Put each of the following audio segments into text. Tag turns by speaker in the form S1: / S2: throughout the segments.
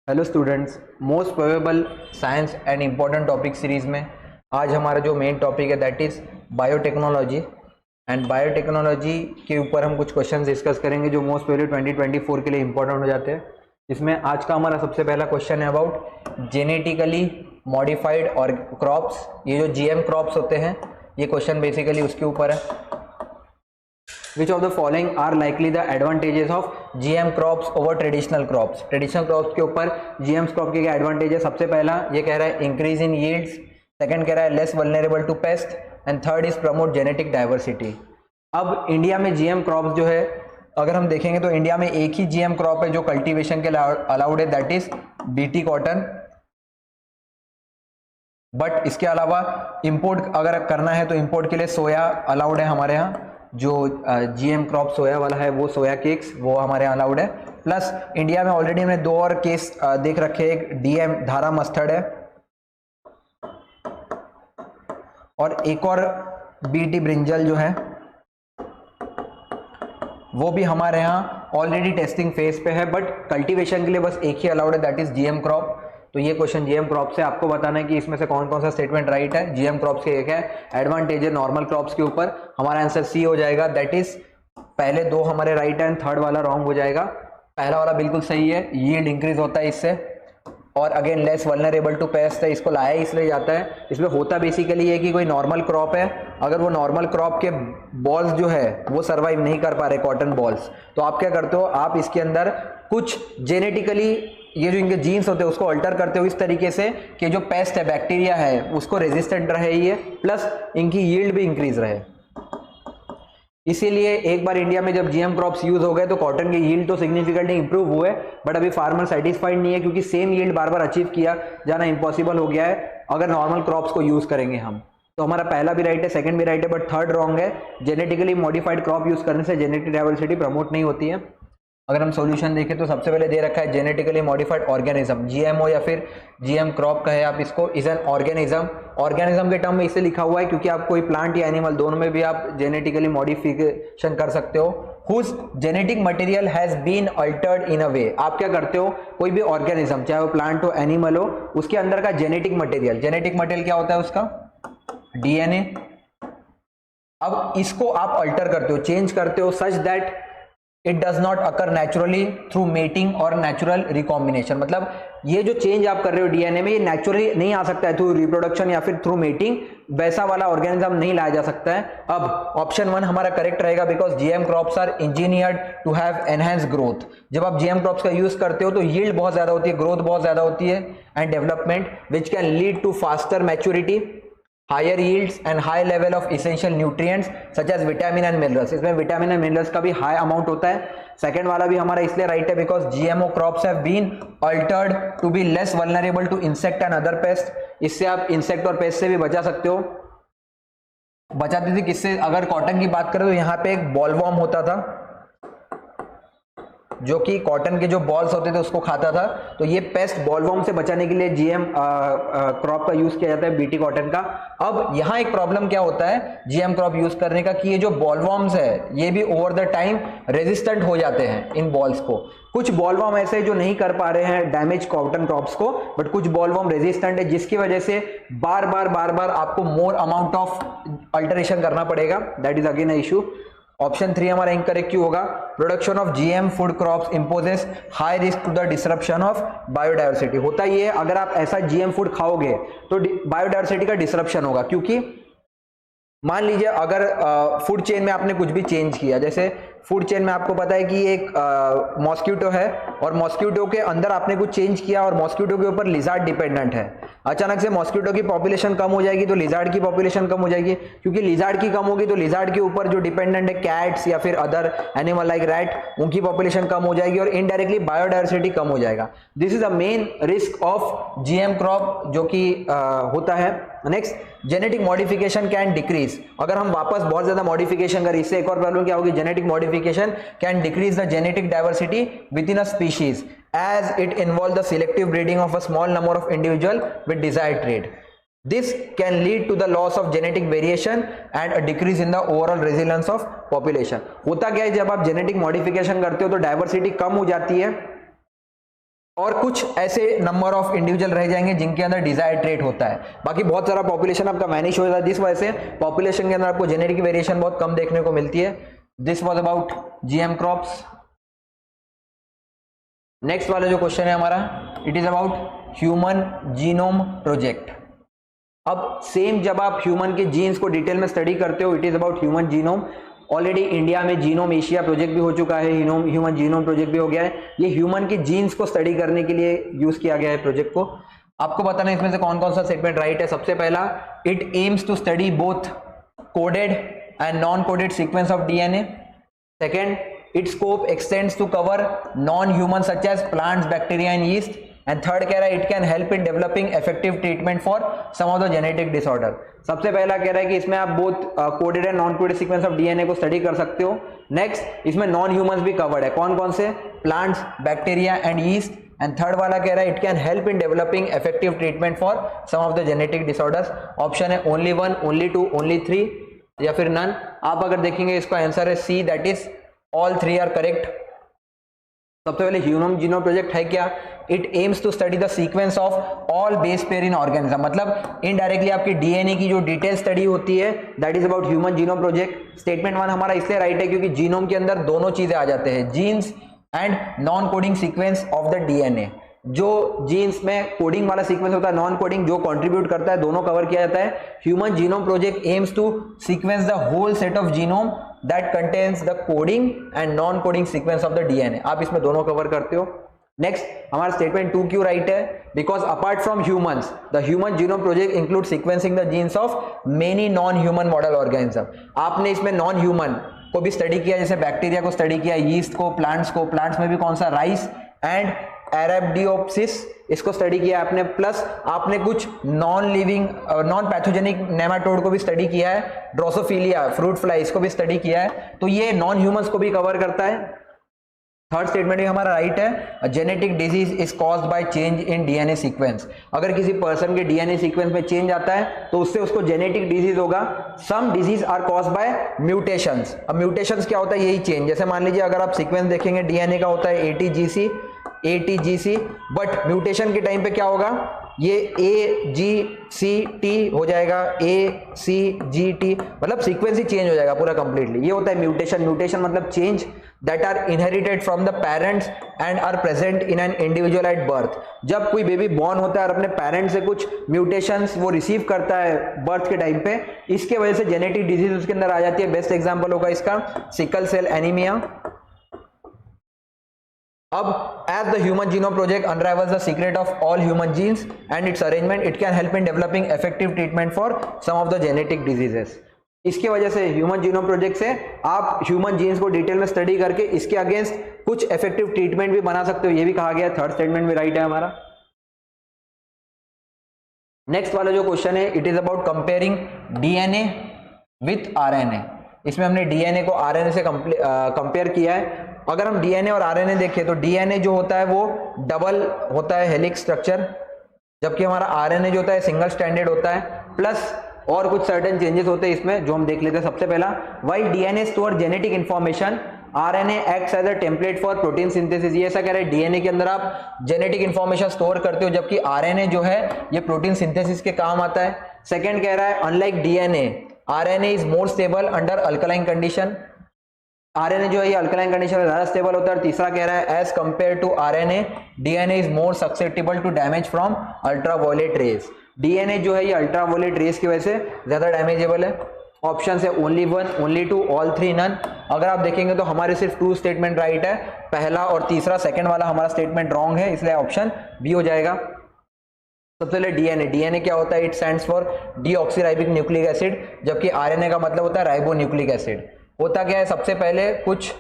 S1: Hello students, most probable science and important topic series में आज हमारा जो मेन टॉपिक है that is biotechnology. And biotechnology के ऊपर हम कुछ क्वेश्चन डिस्कस करेंगे जो मोस्ट प्रोबेबली 2024 के लिए इंपॉर्टेंट हो जाते हैं। इसमें आज का हमारा सबसे पहला क्वेश्चन है अबाउट जेनेटिकली मॉडिफाइड और क्रॉप्स। ये जो जीएम क्रॉप्स होते हैं, ये क्वेश्चन बेसिकली उसके ऊपर है। Which of the following are likely the advantages of GM crops over traditional crops? Traditional crops के ऊपर GM क्रॉप के क्या एडवांटेज है? सबसे पहला ये कह रहा है इंक्रीज इन यील्ड्स, सेकंड कह रहा है less vulnerable to pest, and third is promote genetic diversity. अब इंडिया में GM क्रॉप्स जो है, अगर हम देखेंगे तो इंडिया में एक ही GM क्रॉप है जो कल्टीवेशन के लिए अलाउड है, that is BT cotton. But इसके अलावा इंपोर्ट अगर करना है तो इंपोर्ट के लिए सोया अलाउड है हमारे यहाँ। जो GM क्रॉप सोया वाला है वो सोया केक्स वो हमारे यहाँ अलाउड है। प्लस इंडिया में ऑलरेडी हमने दो और केस देख रखे हैं, एक DM धारा मस्टर्ड है और एक और BT ब्रिंजल जो है वो भी हमारे यहाँ ऑलरेडी टेस्टिंग फेज पे है, बट कल्टीवेशन के लिए बस एक ही अलाउड है, दैट इज GM क्रॉप। तो ये क्वेश्चन GM क्रॉप से आपको बताना है कि इसमें से कौन कौन सा स्टेटमेंट राइट है। GM क्रॉप्स के एक है एडवांटेज है नॉर्मल क्रॉप्स के ऊपर, हमारा आंसर सी हो जाएगा, दैट इज पहले दो हमारे राइट है, थर्ड वाला रॉन्ग हो जाएगा। पहला वाला बिल्कुल सही है, यील्ड इंक्रीज होता है इससे, और again less vulnerable to pest है, इसको लाया इसलिए जाता है। इसमें होता बेसिकली है कि कोई नॉर्मल क्रॉप है, अगर वो नॉर्मल क्रॉप के बॉल्स जो है वो सर्वाइव नहीं कर पा रहे कॉटन बॉल्स, तो आप क्या करते हो, आप इसके अंदर कुछ जेनेटिकली ये जो इनके जीन्स होते हैं उसको अल्टर करते हो इस तरीके से कि जो पेस्ट है, बैक्टीरिया है, उसको रेजिस्टेंट रहे ये, प्लस इनकी यील्ड भी इंक्रीज रहे। इसीलिए एक बार इंडिया में जब GM क्रॉप्स यूज हो गए तो कॉटन की यील्ड तो सिग्निफिकेंटली इंप्रूव हुए, बट अभी फार्मर सेटिस्फाइड नहीं है क्योंकि सेम यील्ड बार बार अचीव किया जाना इम्पॉसिबल हो गया है अगर नॉर्मल क्रॉप्स को यूज करेंगे हम। तो हमारा पहला भी राइट है, सेकंड भी राइट है, बट थर्ड रॉन्ग है। जेनेटिकली मॉडिफाइड क्रॉप यूज करने से जेनेटिक डाइवर्सिटी प्रमोट नहीं होती है। अगर हम सॉल्यूशन देखें तो सबसे पहले दे रखा है जेनेटिकली मॉडिफाइड ऑर्गेनिज्म, GMO या फिर GM क्रॉप कहे आप इसको, इज एन ऑर्गेनिज्म। ऑर्गेनिज्म के टर्म में इससे लिखा हुआ है क्योंकि आप कोई प्लांट या एनिमल दोनों में भी आप जेनेटिकली मॉडिफिकेशन कर सकते हो। Whose genetic material has been altered in a way. आप क्या करते हो, कोई भी ऑर्गेनिज्म चाहे वो प्लांट हो एनिमल हो, उसके अंदर का जेनेटिक मटेरियल क्या होता है उसका, DNA। अब इसको आप अल्टर करते हो, चेंज करते हो such that it does not occur naturally through mating और नेचुरल रिकॉम्बिनेशन। मतलब ये जो चेंज आप कर रहे हो DNA में, ये नेचुरली नहीं आ सकता है थ्रू रिप्रोडक्शन या फिर थ्रू मेटिंग, वैसा वाला ऑर्गेनिज्म नहीं लाया जा सकता है। अब ऑप्शन 1 हमारा करेक्ट रहेगा because GM crops are engineered to have enhance growth. जब आप GM क्रॉप्स का यूज करते हो तो यील्ड बहुत ज्यादा होती है, ग्रोथ बहुत ज्यादा होती है, and development which can lead to faster maturity, higher yields and high level of essential nutrients such as vitamin and minerals. इसमें विटामिन एंड मिनरल्स का भी हाई अमाउंट होता है। सेकंड वाला भी हमारा इसलिए राइट है because GMO crops have been altered to be less vulnerable to insect and other pest. इससे आप इंसेक्ट और पेस्ट से भी बचा सकते हो। बचाती थी किससे, अगर कॉटन की बात करें तो यहाँ पे एक बॉलवॉर्म होता था जो कि कॉटन के जो बॉल्स होते थे उसको खाता था। तो ये पेस्ट बॉलवॉर्म से बचाने के लिए GM क्रॉप का यूज किया जाता है, BT कॉटन का। अब यहाँ एक प्रॉब्लम क्या होता है GM क्रॉप यूज करने का कि ये जो बॉलवॉर्म्स है ये भी ओवर द टाइम रेजिस्टेंट हो जाते हैं इन बॉल्स को। कुछ बॉलवॉर्म ऐसे जो नहीं कर पा रहे हैं डैमेज कॉटन क्रॉप्स को, बट कुछ बॉलवॉर्म रेजिस्टेंट है जिसकी वजह से बार बार आपको मोर अमाउंट ऑफ अल्टरेशन करना पड़ेगा। That is again a issue. Option 3 हमारा इनकरेक्ट क्यों होगा, production of GM food crops imposes high risk to the disruption of biodiversity. होता ये है अगर आप ऐसा GM फूड खाओगे तो बायोडायवर्सिटी का डिसरप्शन होगा, क्योंकि मान लीजिए अगर फूड चेन में आपने कुछ भी चेंज किया, जैसे फूड चेन में आपको पता है कि एक मॉस्किटो है और मॉस्किटो के अंदर आपने कुछ चेंज किया और मॉस्किटो के ऊपर लिजार्ड डिपेंडेंट है। अचानक से मॉस्किटो की पॉपुलेशन कम हो जाएगी तो लिजार्ड की पॉपुलेशन कम हो जाएगी, क्योंकि लिजार्ड की कम होगी तो लिजार्ड के ऊपर जो डिपेंडेंट है कैट्स या फिर अदर एनिमल लाइक रैट, उनकी पॉपुलेशन कम हो जाएगी और इनडायरेक्टली बायोडायवर्सिटी कम हो जाएगा। This is a main risk of GM crop जो कि होता है। Next, genetic modification can decrease. अगर हम वापस बहुत ज्यादा मॉडिफिकेशन करें, इससे एक और प्रॉब्लम क्या होगी, genetic modification can decrease the genetic diversity with in a species as it involves the selective breeding of a small number of individual with desired trait. This can lead to the loss of genetic variation and a decrease in the overall resilience of population. होता क्या है, जब आप genetic modification करते हो तो diversity कम हो जाती है और कुछ ऐसे नंबर ऑफ इंडिविजुअल रह जाएंगे जिनके अंदर डिजायर्ड ट्रेट होता है, बाकी बहुत सारा पॉपुलेशन आपका वैनिश हो जाता है, जिस वजह से पॉपुलेशन के अंदर आपको जेनेटिक वेरिएशन बहुत कम देखने को मिलती है। This was about GM crops. Next वाला जो क्वेश्चन है हमारा, it is about human genome project. अब सेम जब आप ह्यूमन के जीन्स को डिटेल में स्टडी करते हो, it is about human genome. Already India में जीनोम एशिया प्रोजेक्ट भी हो चुका है, ह्यूमन जीनोम प्रोजेक्ट भी हो गया है। ये ह्यूमन के जीन्स को स्टडी करने के लिए यूज किया गया है प्रोजेक्ट को। आपको बताना है इसमें से कौन कौन सा स्टेटमेंट राइट है। सबसे पहला, it aims to study both coded and non coded sequence of DNA. Second, its scope extends to cover non-human such as plants, bacteria and yeast. And third कह रहा है it can help in developing effective treatment for some of the genetic disorder. सबसे पहला कह रहा है कि इसमें आप both coded and non coded sequence of DNA को स्टडी कर सकते हो। नेक्स्ट, इसमें नॉन ह्यूमंस भी कवर्ड है, कौन कौन से, plants, bacteria and yeast. And third वाला कह रहा है it can help in developing effective treatment for some of the genetic disorders. Option है ओनली 1, ओनली 2, ओनली 3 या फिर नन। आप अगर देखेंगे इसका आंसर है C, that is all 3 are correct. सबसे पहले ह्यूमन जीनोम प्रोजेक्ट है क्या, it aims to study the sequence of all base pair in organism, मतलब इनडायरेक्टली आपकी डीएनए की जो डिटेल स्टडी होती है, that is about human genome project. Statement 1 हमारा इसलिए राइट है क्योंकि जीनोम के अंदर दोनों चीजें आ जाते हैं, genes and non coding sequence of the DNA. जो जीन्स में कोडिंग वाला सीक्वेंस होता है, नॉन कोडिंग जो कंट्रीब्यूट करता है, दोनों कवर किया जाता है। Human genome project aims to sequence the whole set of genome that contains the coding and non coding sequence of the DNA। आप इसमें दोनों कवर करते हो। नेक्स्ट, हमारा स्टेटमेंट 2 क्यों राइट है, because apart from humans the human genome project include sequencing the jeans of many non human model organism. आपने इसमें नॉन ह्यूमन को भी स्टडी किया, जैसे बैक्टीरिया को स्टडी किया, यीस्ट को, प्लांट्स में भी कौन सा, राइस एंड एरेबिडोप्सिस, इसको स्टडी किया आपने। प्लस आपने कुछ non living non pathogenic nematode को भी स्टडी किया है, ड्रोसोफिलिया, फ्रूट फ्लाई, इसको भी स्टडी किया है। तो ये नॉन ह्यूमंस को भी कवर करता है। थर्ड स्टेटमेंट भी हमारा राइट है, genetic disease is caused by change in DNA sequence. अगर किसी पर्सन के डीएनए सीक्वेंस में चेंज आता है तो उससे उसको जेनेटिक डिजीज होगा। Some disease are caused by mutations. अब म्यूटेशंस क्या होता है, यही चेंज। जैसे मान लीजिए अगर आप सीक्वेंस देखेंगे डीएनए का होता है ATGC, बट म्यूटेशन के टाइम पे क्या होगा, ये AGCT हो जाएगा, ACGT, मतलब सीक्वेंस ही चेंज हो जाएगा पूरा कंप्लीटली। ये होता है म्यूटेशन। म्यूटेशन मतलब change that are inherited from the parents and are present in an individual at birth. जब कोई बेबी बॉर्न होता है और अपने पेरेंट्स से कुछ म्यूटेशंस वो रिसीव करता है बर्थ के टाइम पे, इसके वजह से जेनेटिक डिजीज उसके अंदर आ जाती है। बेस्ट एग्जांपल होगा इसका सिकल सेल एनीमिया। अब as the human genome project unravels the secret of all human genes and its arrangement, it can help in developing effective treatment for some of the genetic diseases। इसके वजह से human genome project से आप human jeans को detail में study करके इसके against कुछ इफेक्टिव ट्रीटमेंट भी बना सकते हो, ये भी कहा गया है। थर्ड स्टेटमेंट भी राइट है हमारा। नेक्स्ट वाला जो क्वेश्चन है, it is about comparing DNA with RNA. इसमें हमने डीएनए को आरएनए से कंपेयर किया है। अगर हम डीएनए और आरएनए देखें तो डीएनए जो होता है वो डबल होता है हेलिक्स स्ट्रक्चर, जबकि हमारा आरएनए जो होता है सिंगल स्ट्रैंडेड होता है, प्लस और कुछ सर्टेन चेंजेस होते हैं इसमें जो हम देख लेते हैं। सबसे पहला, while DNA store genetic information, RNA acts as a template for protein synthesis. ये ऐसा कह रहे हैं डीएनए के अंदर आप जेनेटिक इंफॉर्मेशन स्टोर करते हो, जबकि आरएनए जो है ये प्रोटीन सिंथेसिस के काम आता है। सेकेंड कह रहा है, unlike DNA RNA is more stable under alkaline condition. RNA जो है ये अल्कलाइन कंडीशन में ज्यादा स्टेबल होता है। और तीसरा कह रहा है, as compare to RNA DNA is more susceptible to damage from ultraviolet rays. DNA जो है ये अल्ट्रावायलेट रेज की वजह से ज्यादा डैमेजेबल है। ऑप्शन है ओनली 1, ओनली 2, ऑल 3, नन। अगर आप देखेंगे तो हमारे सिर्फ 2 स्टेटमेंट राइट है, पहला और तीसरा। सेकंड वाला हमारा स्टेटमेंट रॉन्ग है, इसलिए ऑप्शन बी हो जाएगा। सबसे पहले डीएनए क्या होता है, it stands for deoxyribonucleic nucleic acid, जबकि आरएनए का मतलब होता है राइबोन्यूक्लिक एसिड। होता क्या है, सबसे पहले कुछ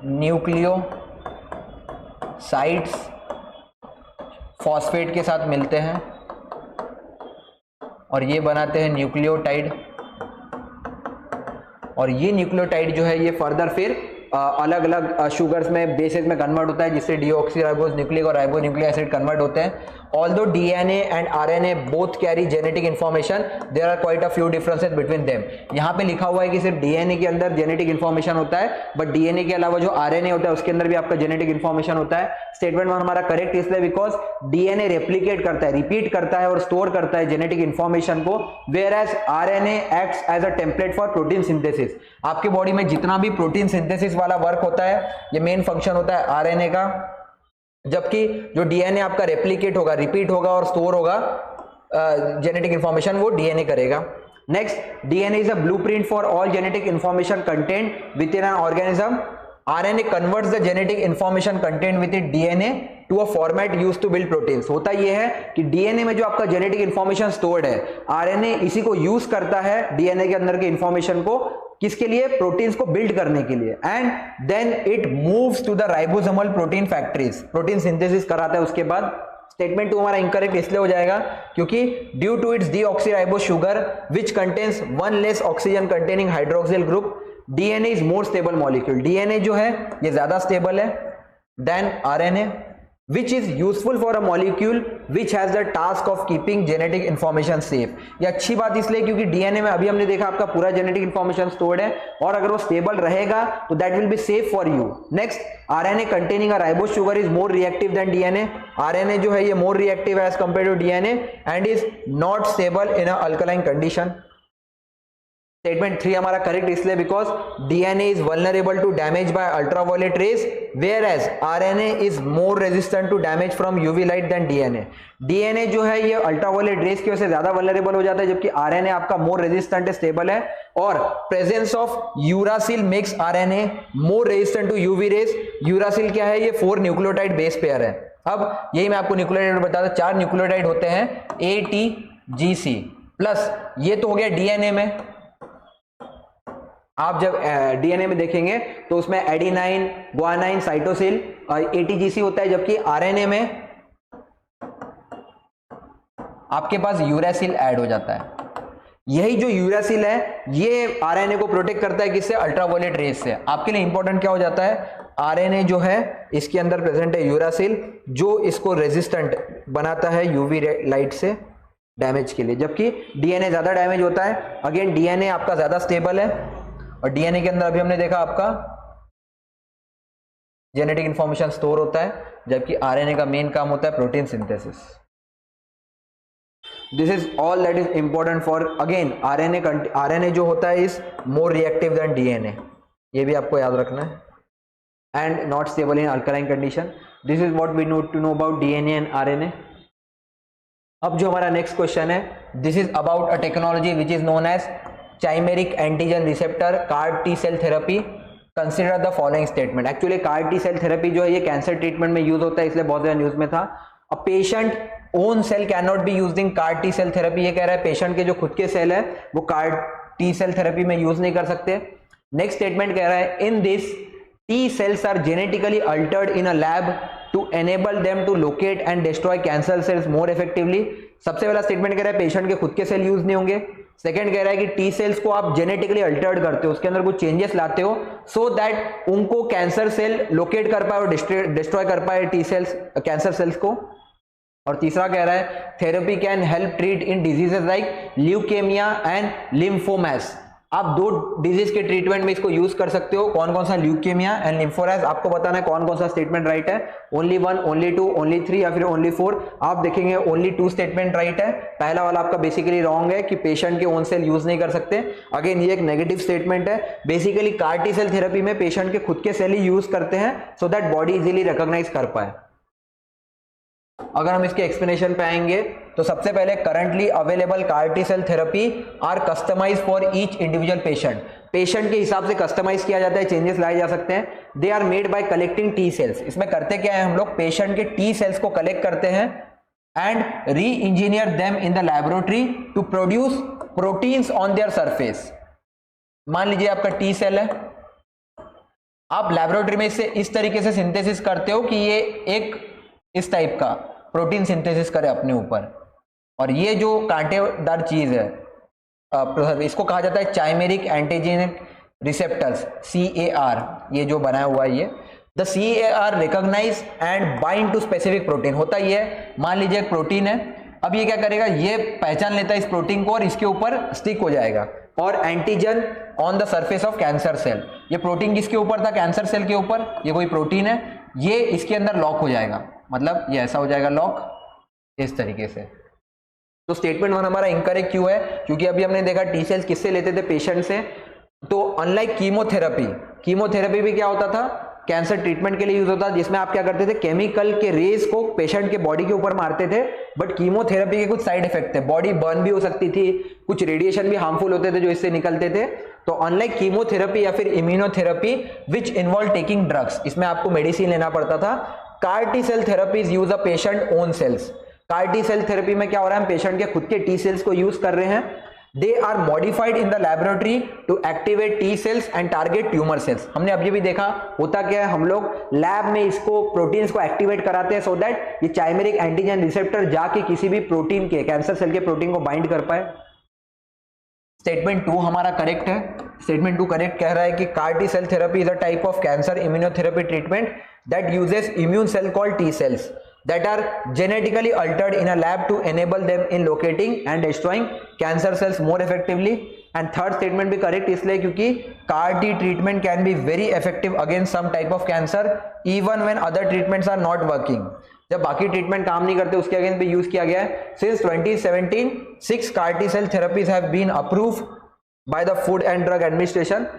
S1: न्यूक्लियोसाइड्स फॉस्फेट के साथ मिलते हैं और ये बनाते हैं न्यूक्लियोटाइड। और ये न्यूक्लियोटाइड जो है ये फर्दर फिर अलग अलग शुगर्स में, बेसेस में कन्वर्ट होता है, जिससे डीऑक्सीराइबोस न्यूक्लिक और राइबोन्यूक्लिक एसिड कन्वर्ट होते हैं। although DNA and RNA both carry genetic information, there are quite a few differences between them. यहाँ पे लिखा हुआ है कि सिर्फ DNA के अंदर जेनेटिक इन्फॉर्मेशन होता है, बट DNA के अलावा जो RNA होता है उसके अंदर भी आपका जेनेटिक इन्फॉर्मेशन होता है. स्टेटमेंट में हमारा करेक्ट इसलिए बिकॉज DNA रेप्लिकेट करता है, रिपीट करता है और स्टोर करता है जेनेटिक इन्फॉर्मेशन को, whereas RNA acts as a template for protein synthesis. आपके बॉडी में जितना भी प्रोटीन सिंथेसिस वाला वर्क होता है ये मेन फंक्शन होता है RNA का, जबकि जो DNA आपका रेप्लिकेट होगा, रिपीट होगा और स्टोर होगा जेनेटिक इंफॉर्मेशन वो DNA करेगा. Next, DNA is a blueprint for all genetic information content within an organism. RNA converts the genetic information content within DNA to a format used to build proteins. होता यह है कि DNA में जो आपका genetic information stored है, RNA इसी को यूज करता है DNA के अंदर के इंफॉर्मेशन को, किसके लिए? प्रोटीन्स को बिल्ड करने के लिए. And then it moves to the ribosomal protein factories, protein synthesis कराता है उसके बाद. स्टेटमेंट 2 हमारा इनकरेक्ट इसलिए हो जाएगा क्योंकि due to its deoxyribose sugar which contains one less oxygen containing hydroxyl group, DNA is more stable molecule. DNA जो है ये ज्यादा स्टेबल है than RNA, which is useful for a molecule which has the task of keeping genetic information safe. ये अच्छी बात इसलिए क्योंकि DNA में अभी हमने देखा आपका पूरा जेनेटिक इंफॉर्मेशन स्टोर्ड है और अगर वो स्टेबल रहेगा तो that will be safe for you. Next, RNA containing a ribose sugar is more reactive than DNA. RNA जो है ये more reactive as compared to DNA and is not stable in a alkaline condition. Statement 3 हमारा correct इसलिए because DNA is vulnerable to damage by ultraviolet rays, whereas RNA is more resistant to damage from UV light than DNA. DNA जो है ये ultraviolet rays की वजह से ज्यादा vulnerable हो जाता है, जबकि RNA आपका मोर रेजिस्टेंट स्टेबल है. और presence of uracil makes RNA more resistant to UV rays. Uracil क्या है? ये 4 न्यूक्लियोटाइड बेस पेयर है. अब यही मैं आपको न्यूक्लियोटाइड बताता हूं, 4 न्यूक्लियोटाइड होते हैं ATGC प्लस, ये तो हो गया DNA में. आप जब DNA में देखेंगे तो उसमें एडिनाइन, ग्वानाइन, साइटोसिल, ATGC होता है, जबकि RNA में आपके पास यूरासिल ऐड हो जाता है. यही जो यूरासिल है ये RNA को प्रोटेक्ट करता है किससे? अल्ट्रावायलेट रेज से. आपके लिए इंपॉर्टेंट क्या हो जाता है? RNA जो है इसके अंदर प्रेजेंट है यूरासिल जो इसको रेजिस्टेंट बनाता है UV लाइट से डैमेज के लिए, जबकि DNA ज्यादा डैमेज होता है. अगेन DNA आपका ज्यादा स्टेबल है और DNA के अंदर अभी हमने देखा आपका जेनेटिक इंफॉर्मेशन स्टोर होता है, जबकि RNA का मेन काम होता है protein synthesis. This is all that is important for again RNA जो होता है is more reactive than DNA. ये भी आपको याद रखना है. And not stable in alkaline condition. This is what we need to know about DNA and RNA. अब जो हमारा नेक्स्ट क्वेश्चन है, this is about a technology which is known as chimeric antigen receptor CAR T cell therapy. Consider the following statement. Actually CAR T cell therapy जो है ये cancer treatment में use होता है, इसलिए बहुत ज्यादा न्यूज में था. A patient own cell can not be used in CAR T cell therapy. ये कह रहा है पेशेंट के जो खुद के सेल है वो CAR T cell therapy में यूज नहीं कर सकते. नेक्स्ट स्टेटमेंट कह रहा है in this T cells are genetically altered in a lab to enable them to locate and destroy cancer cells more effectively. सबसे पहला स्टेटमेंट कह रहा है पेशेंट के खुद के सेल यूज नहीं होंगे. सेकंड कह रहा है कि टी सेल्स को आप जेनेटिकली अल्टर्ड करते हो, उसके अंदर कुछ चेंजेस लाते हो सो दैट उनको कैंसर सेल लोकेट कर पाए और डिस्ट्रॉय कर पाए टी सेल्स कैंसर सेल्स को. और तीसरा कह रहा है therapy can help treat in diseases like leukaemia and lymphomas. आप 2 डिजीज के ट्रीटमेंट में इसको यूज कर सकते हो. कौन कौन सा? Leukaemia and lymphomas. आपको बताना है कौन कौन सा स्टेटमेंट राइट है. ओनली 1, ओनली 2, ओनली 3 या फिर ओनली 4. आप देखेंगे ओनली 2 स्टेटमेंट राइट है. पहला वाला आपका बेसिकली रॉन्ग है कि पेशेंट के ओन सेल यूज नहीं कर सकते. अगेन ये एक नेगेटिव स्टेटमेंट है. Basically CAR T cell therapy में पेशेंट के खुद के सेल ही यूज करते हैं so that body easily recognise कर पाए. अगर हम इसके एक्सप्लेनेशन पे आएंगे तो सबसे पहले currently available CAR T cell therapy are customise for each individual patient. Patient के हिसाब से कस्टमाइज किया जाता है, चेंजेस लाए जा सकते हैं. They are made by collecting T cells. इसमें करते क्या है हम लोग? पेशेंट के टी सेल्स को कलेक्ट करते हैं and re engineer them in the laboratory to produce proteins on their surface. मान लीजिए आपका टी सेल है, आप लैबोरेटरी में इसे इस तरीके से सिंथेसिस करते हो कि ये एक इस टाइप का प्रोटीन सिंथेसिस करे अपने ऊपर. और ये जो कांटेदार चीज है इसको कहा जाता है चाइमेरिक एंटीजेनिक रिसेप्टर्स CAR. ये जो बनाया हुआ है ये the CAR recognise and bind to specific protein. होता ये है, मान लीजिए एक प्रोटीन है, अब ये क्या करेगा, ये पहचान लेता है इस प्रोटीन को और इसके ऊपर स्टिक हो जाएगा, और antigen on the surface of cancer cell. ये प्रोटीन किसके ऊपर था, कैंसर सेल के ऊपर, ये कोई प्रोटीन है, ये इसके अंदर लॉक हो जाएगा, मतलब ये ऐसा हो जाएगा लॉक, इस तरीके से। तो स्टेटमेंट 1 हमारा इनकरेक्ट क्यों है, क्योंकि अभी हमने देखा टी सेल्स किससे लेते थे, पेशेंट से। तो अनलाइक कीमोथेरेपी, कीमोथेरेपी भी क्या होता था, कैंसर ट्रीटमेंट के लिए यूज होता, जिसमें आप क्या करते थे, केमिकल के रेज को पेशेंट के बॉडी के ऊपर मारते थे। बट कीमोथेरेपी के कुछ साइड इफेक्ट थे, बॉडी बर्न भी हो सकती थी, कुछ रेडिएशन भी हार्मफुल होते थे जो इससे निकलते थे। तो अनलाइक कीमोथेरेपी या फिर immunotherapy which involve taking drugs, इसमें आपको मेडिसिन लेना पड़ता था। CAR T cell therapies use a patient own cells. CAR T cell therapy में क्या हो रहा है, हम पेशेंट के खुद के टी सेल्स को यूज कर रहे हैं। They are modified in the laboratory to activate T cells and target tumor cells। हमने अभी भी देखा होता क्या है, हम लोग लैब में इसको प्रोटीन्स को एक्टिवेट कराते हैं सो दैट ये चाइमेरिक एंटीजन रिसेप्टर जाके किसी भी प्रोटीन के, कैंसर सेल के प्रोटीन को बाइंड कर पाए। स्टेटमेंट 2 हमारा करेक्ट है। स्टेटमेंट 2 करेक्ट कह रहा है कि CAR T cell therapy is a type of cancer immunotherapy treatment that uses immune cell called T cells that are genetically altered in a lab to enable them in locating and destroying cancer cells more effectively। and third statement भी correct इसलिए क्योंकि CAR T treatment can be very effective against some type of cancer even when other treatments are not working। जब बाकी treatment काम नहीं करते उसके against भी यूज किया गया है। Since 2017 6 CAR T cell therapies have been approved by the Food and Drug Administration।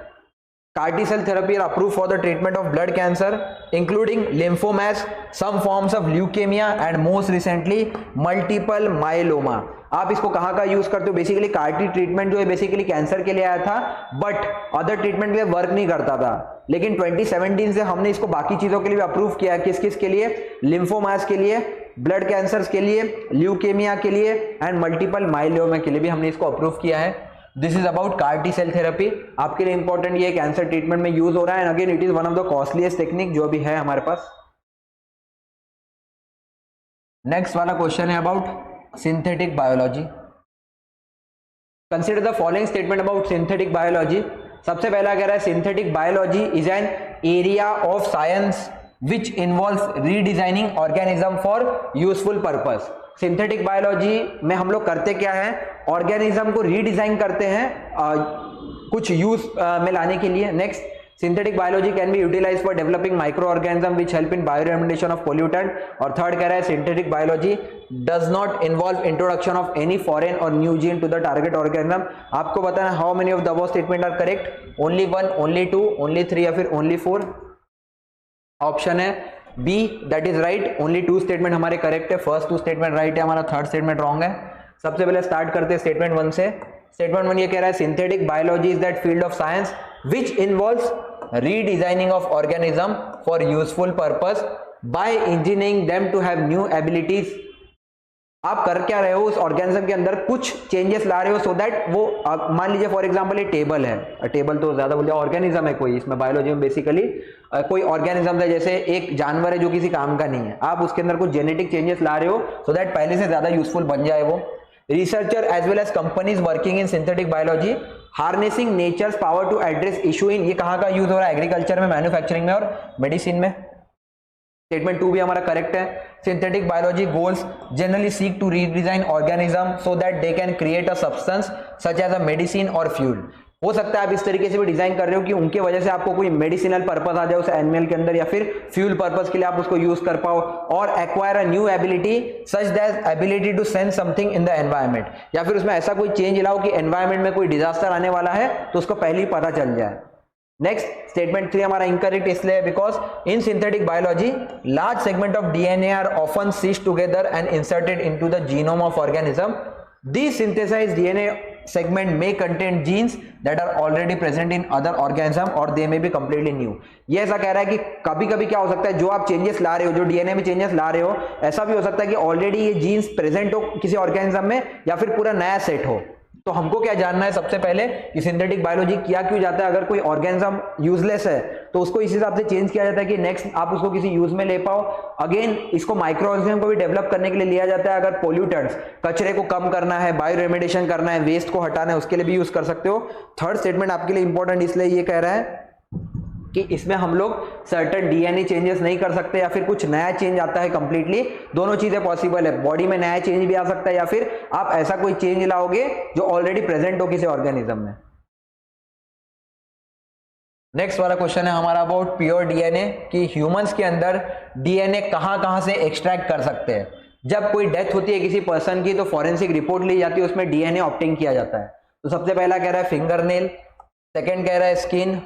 S1: CAR T cell therapy are approved for the treatment of blood cancer including lymphomas, some forms of leukemia and most recently multiple myeloma। आप इसको कहाँ का use करते हो, basically CAR T treatment जो है basically cancer के लिए आया था, बट अदर ट्रीटमेंट के लिए वर्क नहीं करता था। लेकिन 2017 से हमने इसको बाकी चीजों के लिए भी अप्रूव किया है। किस किस के लिए, लिम्फोमास के लिए, ब्लड कैंसर के लिए, ल्यूकेमिया के लिए एंड मल्टीपल माइलोमा के लिए भी हमने इसको अप्रूव किया है। This is about CAR T cell therapy. आपके लिए इंपॉर्टेंट ये कैंसर ट्रीटमेंट में यूज हो रहा है and again it is one of the costliest technique जो अभी है हमारे पास। नेक्स्ट वाला क्वेश्चन है about synthetic biology. Consider the following statement about synthetic biology. सबसे पहला कह रहा है synthetic biology is an area of science which involves redesigning organism for useful purpose. Synthetic biology में हम लोग करते क्या है, ऑर्गेनिज्म को रीडिजाइन करते हैं कुछ यूज में लाने के लिए। Next, synthetic biology can be utilize for developing microorganism which help in bioremediation of pollutant. और थर्ड कह रहा है synthetic biology does not involve introduction of any foreign और new gene to the target organism. आपको बताना how many of the above statement are correct, only 1, only 2, only 3 या फिर only 4। Option है B that is right, only 2 statement हमारे correct है, first 2 statement right है, हमारा थर्ड स्टेटमेंट रॉन्ग है। सबसे पहले स्टार्ट करते हैं स्टेटमेंट 1 से। स्टेटमेंट 1 ये कह रहा है synthetic biology is that field of science which involves redesigning of organism for useful purpose by engineering them to have new abilities. आप कर क्या रहे हो, उस ऑर्गेनिज्म के अंदर कुछ चेंजेस ला रहे हो सो दैट वो मान लीजिए फॉर एग्जांपल ये टेबल है, टेबल तो ज्यादा बोल दिया, ऑर्गेनिज्म है कोई, इसमें बायोलॉजी में बेसिकली कोई ऑर्गेनिज्म है, जैसे एक जानवर है जो किसी काम का नहीं है, आप उसके अंदर कुछ जेनेटिक चेंजेस ला रहे हो सो दैट पहले से ज्यादा यूजफुल बन जाए वो। Researcher as well as companies working in synthetic biology harnessing nature's power to address issue in, ये कहाँ का यूज हो रहा है, एग्रीकल्चर में, मैन्युफैक्चरिंग में और मेडिसिन में। स्टेटमेंट 2 भी हमारा करेक्ट है। Synthetic biology goals generally seek to redesign organism so that they can create a substance such as a medicine और फ्यूल। हो सकता है आप इस तरीके से भी डिजाइन कर रहे हो कि उनके वजह से आपको कोई मेडिसिनल पर्पस आ जाए उस एनिमल के अंदर, या फिर फ्यूल पर्पस के लिए आप उसको यूज कर पाओ, और acquire a new ability such that ability to sense something in the environment, या फिर उसमें ऐसा कोई चेंज लाओ कि एनवायरमेंट में कोई डिजास्टर आने वाला है तो उसको पहले ही पता चल जाए। नेक्स्ट, स्टेटमेंट 3 हमारा इनकरेक्ट इसलिए because in synthetic biology large segment of DNA are often stitched together and inserted into the genome of organism. These synthesized DNA segment may contain genes that are already present in other organism or they may be completely new। ये ऐसा कह रहा है कि कभी कभी क्या हो सकता है, जो आप चेंजेस ला रहे हो, जो डीएनए में चेंजेस ला रहे हो, ऐसा भी हो सकता है कि ऑलरेडी ये जीन्स प्रेजेंट हो किसी ऑर्गेनिज्म में या फिर पूरा नया सेट हो। तो हमको क्या जानना है सबसे पहले कि सिंथेटिक बायोलॉजी किया क्यों जाता है। अगर कोई ऑर्गेनिज्म यूजलेस है तो उसको इस हिसाब से चेंज किया जाता है कि नेक्स्ट आप उसको किसी यूज में ले पाओ। अगेन इसको माइक्रो ऑर्गेनिज्म को भी डेवलप करने के लिए लिया जाता है। अगर पोल्यूटेंट्स, कचरे को कम करना है, बायो रेमेडिएशन करना है, वेस्ट को हटाना है, उसके लिए भी यूज कर सकते हो। थर्ड स्टेटमेंट आपके लिए इंपॉर्टेंट इसलिए ये कह रहा है कि इसमें हम लोग सर्टेन डीएनए चेंजेस नहीं कर सकते या फिर कुछ नया चेंज आता है कंप्लीटली, दोनों चीजें पॉसिबल है। बॉडी में नया चेंज भी आ सकता है या फिर आप ऐसा कोई चेंज लाओगे जो ऑलरेडी प्रेजेंट हो किसी ऑर्गेनिज्म में। नेक्स्ट वाला क्वेश्चन है हमारा अबाउट प्योर डीएनए, कि ह्यूमंस के अंदर डीएनए कहां से एक्सट्रैक्ट कर सकते हैं। जब कोई डेथ होती है किसी पर्सन की तो फॉरेंसिक रिपोर्ट ली जाती है, उसमें डीएनए ऑब्टेन किया जाता है। तो सबसे पहला कह रहा है फिंगर नेल, सेकेंड कह रहा है स्किन,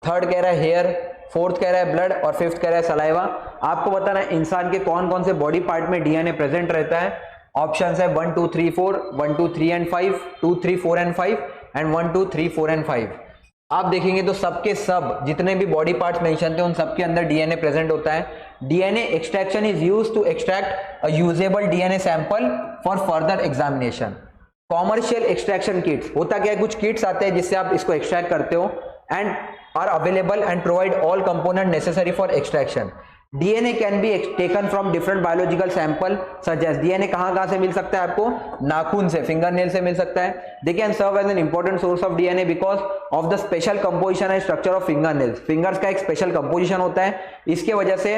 S1: थर्ड कह रहा है हेयर, फोर्थ कह रहा है ब्लड और फिफ्थ कह रहा है सलाइवा। आपको बताना है इंसान के कौन कौन से बॉडी पार्ट में डीएनए प्रेजेंट रहता है। ऑप्शंस है 1 2 3 4, 1 2 3 एंड 5, 2 3 4 एंड 5 एंड 1 2 3 4 एंड 5। आप देखेंगे तो सबके सब जितने भी बॉडी पार्ट्स मेंशन थे उन सबके अंदर डीएनए प्रेजेंट होता है। DNA extraction is used to extract a usable DNA sample for further examination. Commercial extraction kits, होता क्या है कुछ किट्स आते हैं जिससे आप इसको एक्सट्रैक्ट करते हो and are available and provide all component necessary for extraction. DNA can be taken from different biological sample such as DNA कहां से मिल सकता है आपको, नाखून से, फिंगरनेल से मिल सकता है। They can serve as an important source of DNA because of the special composition and structure of fingernails. Fingers का एक स्पेशल कंपोजिशन होता है, इसके वजह से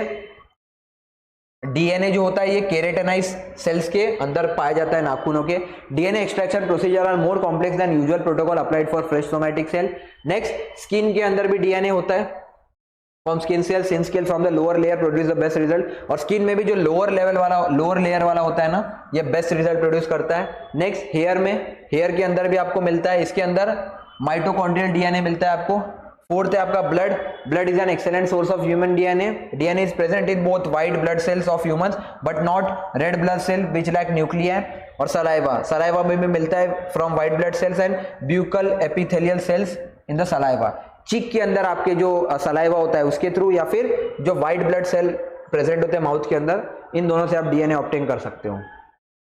S1: डीएनए जो होता है ये केराटिनाइज सेल्स के अंदर पाया जाता है नाखूनों के। DNA extraction procedure are more complex than usual protocol applied for fresh somatic cell. Next, skin के अंदर भी डीएनए होता है from skin cell from the lower layer produce the best result. और स्किन में भी जो लोअर लेयर वाला होता है ना, ये बेस्ट रिजल्ट प्रोड्यूस करता है। नेक्स्ट, हेयर में, हेयर के अंदर भी आपको मिलता है, इसके अंदर माइटोकॉन्ड्रियल डीएनए मिलता है आपको। फोर्थ है आपका blood is an excellent source of human DNA. DNA is present in both white blood cells of humans but not red blood cell which lack nuclear. और सलाइवा में भी मिलता है from white blood cells and buccal epithelial cells in the saliva. Cheek के अंदर आपके जो saliva होता है उसके थ्रू या फिर जो व्हाइट ब्लड सेल प्रेजेंट होते हैं माउथ के अंदर, इन दोनों से आप डीएनए ऑब्टेन कर सकते हो।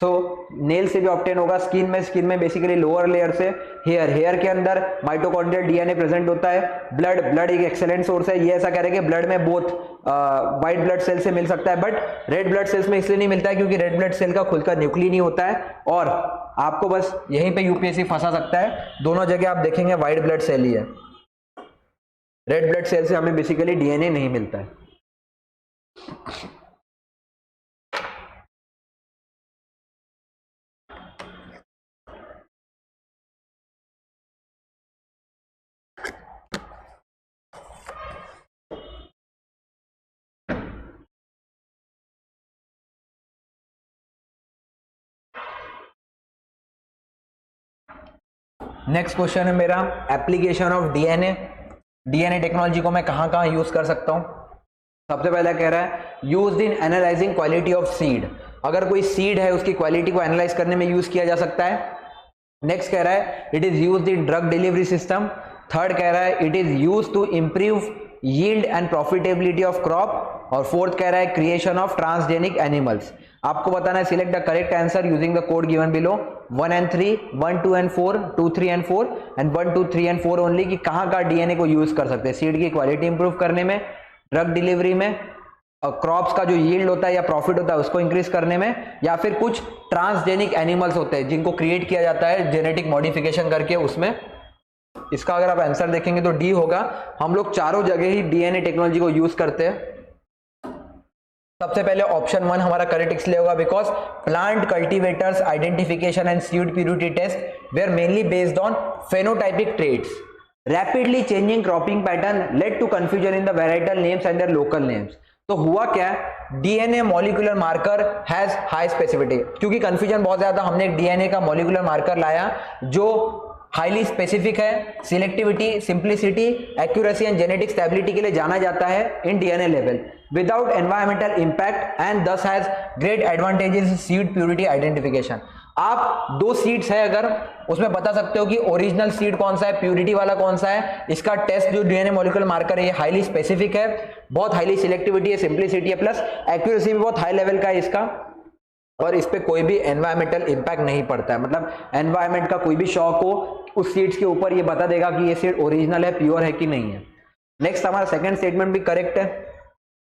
S1: तो नेल से भी ऑब्टेन होगा, स्किन में बेसिकली लोअर लेयर से। हेयर के अंदर माइटोकॉन्ड्रियल डीएनए प्रेजेंट होता है। ब्लड एक एक्सेलेंट सोर्स है, ये ऐसा कह रहे हैं कि ब्लड में बोथ व्हाइट ब्लड सेल से मिल सकता है बट रेड ब्लड सेल्स में इसलिए नहीं मिलता है क्योंकि रेड ब्लड सेल का खुद का न्यूक्लियस नहीं होता है। और आपको बस यहीं पे यूपीएससी फंसा सकता है, दोनों जगह आप देखेंगे व्हाइट ब्लड सेल ही है, रेड ब्लड सेल से हमें बेसिकली डीएनए नहीं मिलता है। नेक्स्ट क्वेश्चन है मेरा, एप्लीकेशन ऑफ डीएनए टेक्नोलॉजी को मैं कहां यूज कर सकता हूं। सबसे पहला कह रहा है used in analysing quality of seed. अगर कोई सीड है उसकी क्वालिटी को एनालाइज करने में यूज किया जा सकता है। नेक्स्ट कह रहा है it is used in drug delivery system. Third कह रहा है it is used to improve yield and profitability of crop. और फोर्थ कह रहा है क्रिएशन ऑफ ट्रांसजेनिक एनिमल्स। आपको बताना है select the correct answer using the code given below 1 and 3, 1 2 and 4, 2 3 and 4 and 1 2 3 and 4 only, कि कहां का डीएनए को यूज कर सकते हैं सीड की क्वालिटी इंप्रूव करने में, ड्रग डिलीवरी में, क्रॉप्स का जो यील्ड होता है या प्रॉफिट होता है उसको इंक्रीज करने में, या फिर कुछ ट्रांसजेनिक एनिमल्स होते हैं जिनको क्रिएट किया जाता है जेनेटिक मॉडिफिकेशन करके उसमें। इसका अगर आप आंसर देखेंगे तो डी होगा। हम लोग चारों जगह ही डीएनए टेक्नोलॉजी को यूज करते हैं। सबसे पहले ऑप्शन 1 हमारा करेक्ट इसलिए होगा because plant cultivators identification and seed purity test were mainly based on phenotypic traits. Rapidly changing cropping pattern led to confusion in the varietal names and their local names. तो हुआ क्या, DNA molecular marker has high specificity, क्योंकि confusion बहुत ज्यादा, हमने एक DNA का molecular marker लाया जो हाईली स्पेसिफिक है, selectivity, simplicity, accuracy and genetic stability के लिए जाना जाता है in DNA level without environmental impact and this has great advantages seed purity identification. आप दो सीड्स है अगर, उसमें बता सकते हो कि ओरिजिनल सीड कौन सा है, प्यूरिटी वाला कौन सा है। इसका टेस्ट जो डीएनए मॉलिक्यूलर मार्कर है ये हाईली स्पेसिफिक है, बहुत हाईली सिलेक्टिविटी है, सिंप्लिसिटी है, प्लस एक्यूरेसी भी बहुत हाई लेवल का है इसका, और इस पे कोई भी एनवायरमेंटल इंपैक्ट नहीं पड़ता है। मतलब एनवायरमेंट का कोई भी शॉक हो उस सीड्स के ऊपर ये बता देगा कि ये सीड ओरिजिनल है, प्योर है कि नहीं है। नेक्स्ट हमारा सेकंड स्टेटमेंट भी करेक्ट है।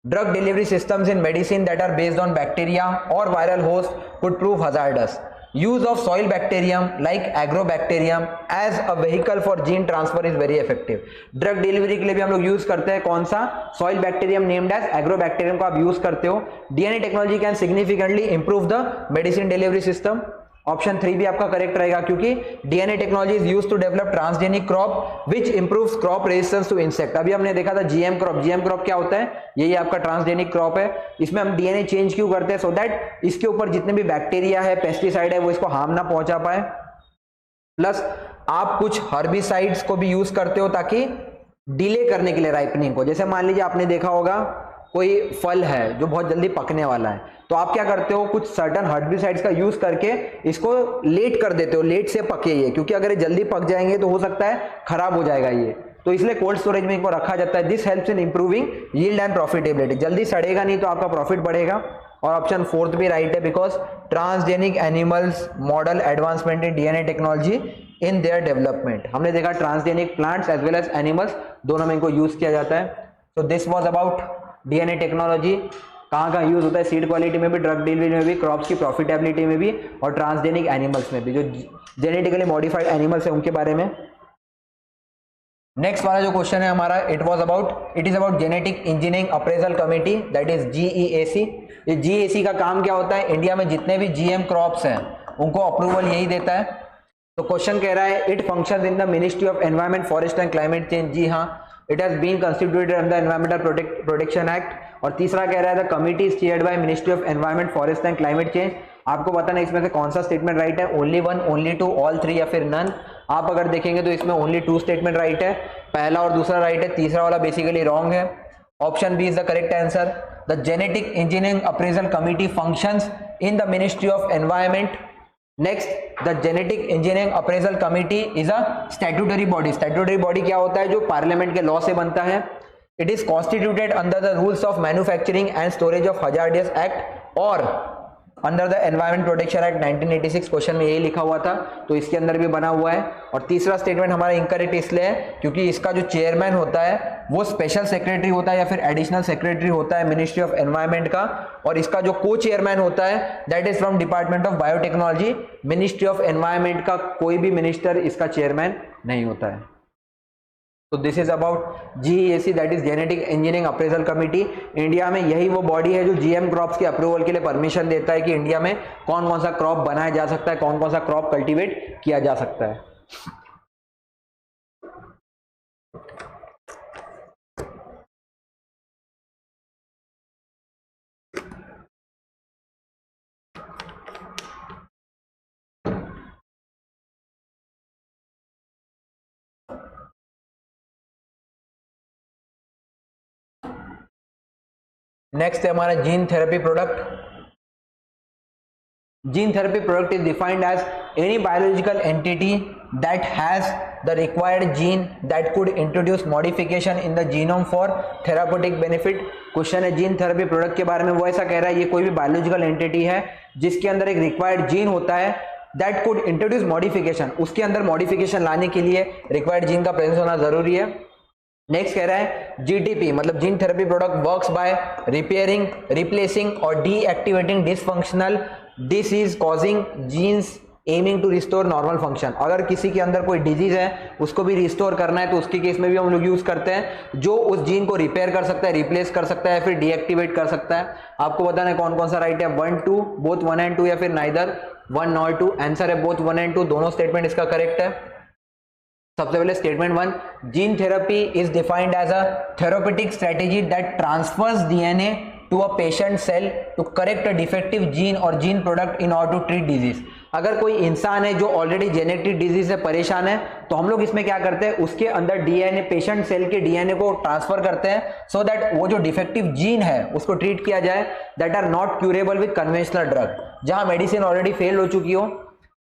S1: Drug delivery systems in medicine that are based on bacteria और viral host could prove hazardous. Use of soil bacterium like agrobacterium as a vehicle for gene transfer is very effective. Drug delivery के लिए भी हम लोग use करते हैं कौन सा, soil bacterium named as agrobacterium को आप यूज करते हो। DNA technology can significantly improve the medicine delivery system. Option 3 भी आपका करेक्ट रहेगा, क्योंकि DNA technology is used to develop transgenic crop which improves crop resistance to insect. अभी हमने देखा था जीएम क्रॉप। जीएम क्रॉप क्या होता है, यही आपका ट्रांसजेनिक क्रॉप है। इसमें हम डीएनए चेंज क्यों करते हैं, सो दैट इसके ऊपर जितने भी बैक्टीरिया है, पेस्टिसाइड है, वो इसको हार्म ना पहुंचा पाए। प्लस आप कुछ हर्बिसाइड्स को भी यूज करते हो ताकि डिले करने के लिए राइपनिंग को। जैसे मान लीजिए आपने देखा होगा कोई फल है जो बहुत जल्दी पकने वाला है, तो आप क्या करते हो, कुछ सर्टन हर्बिसाइड्स का यूज करके इसको लेट कर देते हो, लेट से पके ये, क्योंकि अगर ये जल्दी पक जाएंगे तो हो सकता है खराब हो जाएगा ये, तो इसलिए कोल्ड स्टोरेज में इनको रखा जाता है। This helps in improving yield and profitability. जल्दी सड़ेगा नहीं तो आपका प्रॉफिट बढ़ेगा। और ऑप्शन 4 भी राइट है, because transgenic animals model advancement in DNA technology in their development. हमने देखा transgenic plants as well as animals दोनों में इनको यूज किया जाता है। So this was about DNA technology. कहाँ कहाँ यूज होता है, सीड क्वालिटी में भी, ड्रग डिलीवरी में भी, क्रॉप्स की प्रॉफिटेबिलिटी में भी, और ट्रांसजेनिक एनिमल्स में भी, जो जेनेटिकली मॉडिफाइड एनिमल्स है उनके बारे में। नेक्स्ट वाला जो क्वेश्चन है हमारा, it is about genetic engineering appraisal committee, that is GEAC. ये जीईएसी का काम क्या होता है, इंडिया में जितने भी जीएम क्रॉप्स हैं उनको अप्रूवल यही देता है। तो क्वेश्चन कह रहा है it functions in the ministry of environment forest and climate change. जी हाँ, it has been constituted under environmental protection act. और तीसरा कह रहा है the committee is chaired by ministry of environment forest and climate change. आपको बताना है इसमें से कौन सा स्टेटमेंट राइट है, only one, only two, all three या फिर नन। आप अगर देखेंगे तो इसमें ओनली 2 स्टेटमेंट राइट है, पहला और दूसरा राइट है, तीसरा वाला बेसिकली रॉन्ग है। Option B is the correct answer. The genetic engineering appraisal committee functions in the ministry of environment. Next, the genetic engineering appraisal committee is a statutory body. Statutory body क्या होता है, जो parliament के law से बनता है। It is constituted under the rules of manufacturing and storage of hazardous act और under the environment protection act 1986। Question में यही लिखा हुआ था, तो इसके अंदर भी बना हुआ है। और तीसरा स्टेटमेंट हमारा इनकरेक्ट इसलिए है क्योंकि इसका जो चेयरमैन होता है वो स्पेशल सेक्रेटरी होता है या फिर एडिशनल सेक्रेटरी होता है मिनिस्ट्री ऑफ एनवायरमेंट का, और इसका जो को चेयरमैन होता है that is from department of biotechnology. Ministry of environment का कोई भी मिनिस्टर इसका चेयरमैन नहीं होता है। तो this is about GEAC, that is genetic engineering appraisal committee. India में यही वो बॉडी है जो जीएम क्रॉप्स के अप्रूवल के लिए परमिशन देता है कि इंडिया में कौन कौन सा क्रॉप बनाया जा सकता है, कौन कौन सा क्रॉप कल्टीवेट किया जा सकता है। नेक्स्ट है हमारा gene therapy product. Gene therapy product is defined as any biological entity that has the required gene that could introduce modification in the genome for therapeutic benefit। Question है gene therapy product के बारे में, वो ऐसा कह रहा है ये कोई भी बायोलॉजिकल एंटिटी है जिसके अंदर एक रिक्वायर्ड जीन होता है दैट कुड इंट्रोड्यूस मॉडिफिकेशन, उसके अंदर मॉडिफिकेशन लाने के लिए रिक्वायर्ड जीन का प्रेजेंस होना जरूरी है। नेक्स्ट कह रहा है जीटीपी मतलब gene therapy product works by repairing, replacing और deactivating dysfunctional disease causing genes aiming to restore normal function. अगर किसी के अंदर कोई डिजीज है उसको भी रिस्टोर करना है तो उसके केस में भी हम लोग यूज करते हैं जो उस जीन को रिपेयर कर सकता है, रिप्लेस कर सकता है, फिर डीएक्टिवेट कर सकता है। आपको बताना है कौन कौन सा राइट है, 1 2, बोथ 1 and 2 या फिर नाइदर 1 nor 2। आंसर है बोथ 1 and 2, दोनों स्टेटमेंट इसका करेक्ट है। सबसे पहले statement 1, gene therapy is defined as a therapeutic strategy that transfers DNA to a patient cell to correct a defective gene or gene product in order to treat disease। अगर कोई इंसान है जो already genetic disease से परेशान है तो हम लोग इसमें क्या करते हैं, उसके अंदर डीएनए, पेशेंट सेल के डीएनए को ट्रांसफर करते हैं सो दैट वो जो डिफेक्टिव जीन है उसको ट्रीट किया जाए, that are not curable with conventional drug, जहां मेडिसिन ऑलरेडी फेल हो चुकी हो।